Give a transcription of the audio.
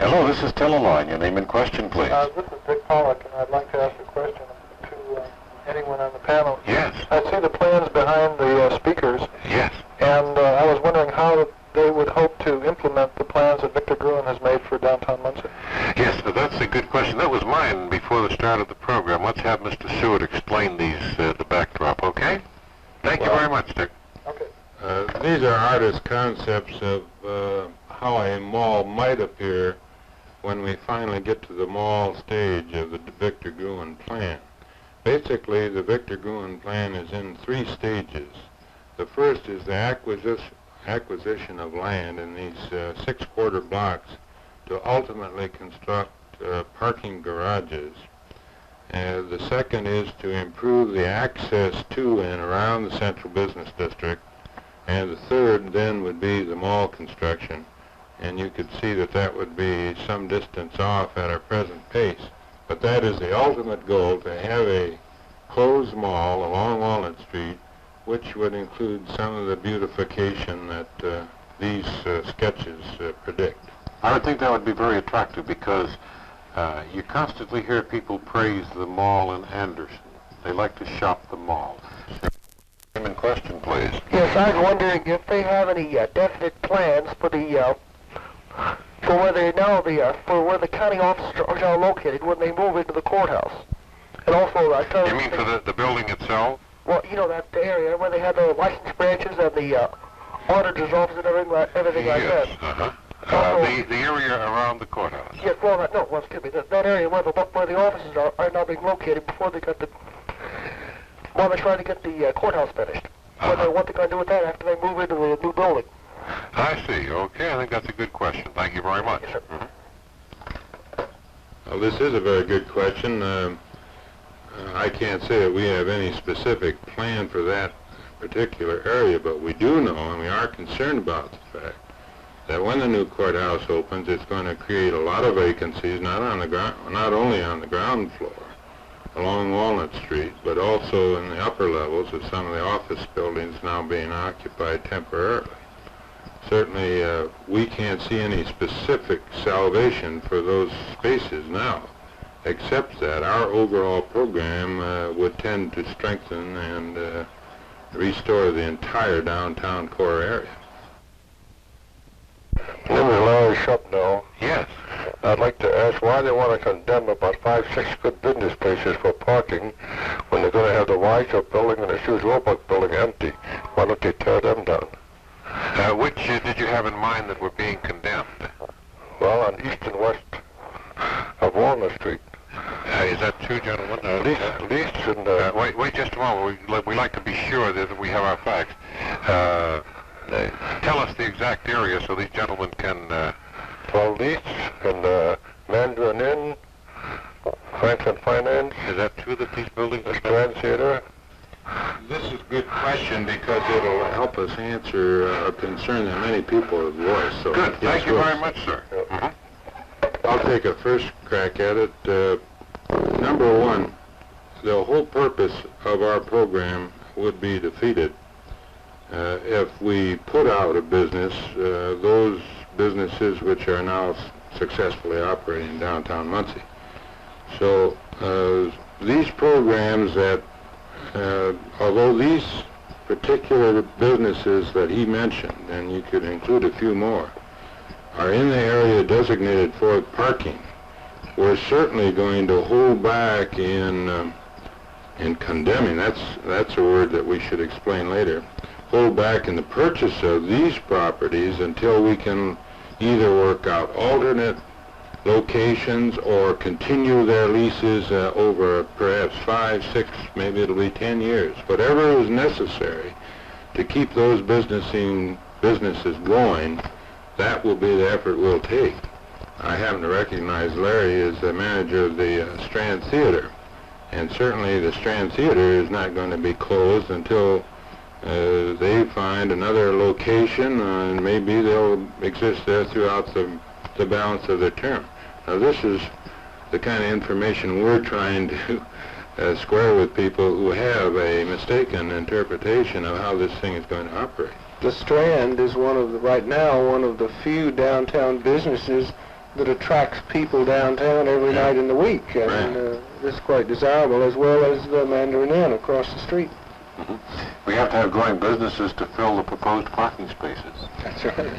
Hello, this is Tele-line. Your name and question, please. This is Dick Pollock, and I'd like to ask a question to anyone on the panel. Yes. I see the plans behind the speakers. Yes. And I was wondering how they would hope to implement the plans that Victor Gruen has made for downtown Muncie. Yes, that's a good question. That was mine before the start of the program. Let's have Mr. Steward explain these, the backdrop, okay? Thank you very much, Dick. Okay. These are artist concepts of how a mall might appear when we finally get to the mall stage of the Victor Gruen plan. Basically, the Victor Gruen plan is in 3 stages. The first is the acquisition of land in these 6-quarter blocks to ultimately construct parking garages. The second is to improve the access to and around the central business district. And the third then would be the mall construction. And you could see that that would be some distance off at our present pace. But that is the ultimate goal, to have a closed mall along Walnut Street, which would include some of the beautification that these sketches predict. I would think that would be very attractive because you constantly hear people praise the mall in Anderson. They like to shop the mall. Name and question, please. Yes, I was wondering if they have any definite plans for the for where they now for where the county offices are now located when they move into the courthouse. And also, you mean for the building itself? Well, you know, that area where they have the license branches and the auditor's office and everything like that. Yes, the area around the courthouse. Yes, excuse me, that area where the offices are now being located before they got while they're trying to get the courthouse finished. What they're going to do with that after they move into the new building. I see. Okay, I think that's a good question. Thank you very much. Yes, sir. Well, this is a very good question. I can't say that we have any specific plan for that particular area, but we do know, and we are concerned about the fact that when the new courthouse opens, it's going to create a lot of vacancies, not only on the ground floor along Walnut Street, but also in the upper levels of some of the office buildings now being occupied temporarily. Certainly, we can't see any specific salvation for those spaces now, except that our overall program would tend to strengthen and restore the entire downtown core area. This is Larry Shupnell. Yes. I'd like to ask why they want to condemn about 5-6 good business places for parking when they're going to have the wine shop building and the Shoes Roebuck building empty. Why don't they tear them down? Which did you have in mind that were being condemned? Well, on east and west of Walnut Street. Is that true, gentlemen? Least and... wait just a moment. We like to be sure that we have our facts. Tell us the exact area so these gentlemen can... 12 Least and Mandarin Inn, Franklin Finance. Is that true that these buildings the Grand Theater? This is a good question because it'll help us answer a concern that many people have voiced. So good. Thank you very much, sir. I'll take a first crack at it. Number one, the whole purpose of our program would be defeated if we put out of business those businesses which are now successfully operating in downtown Muncie. So these programs that, although these particular businesses that he mentioned, and you could include a few more, are in the area designated for parking, we're certainly going to hold back in condemning, that's a word that we should explain later, hold back in the purchase of these properties until we can either work out alternate locations or continue their leases over perhaps 5, 6, maybe it'll be 10 years. Whatever is necessary to keep those businesses going, that will be the effort we'll take. I happen to recognize Larry as the manager of the Strand Theater, and certainly the Strand Theater is not going to be closed until they find another location, and maybe they'll exist there throughout the balance of their term. Now, this is the kind of information we're trying to square with people who have a mistaken interpretation of how this thing is going to operate. The Strand is right now one of the few downtown businesses that attracts people downtown every night in the week, and this is quite desirable, as well as the Mandarin Inn across the street. We have to have growing businesses to fill the proposed parking spaces. That's right.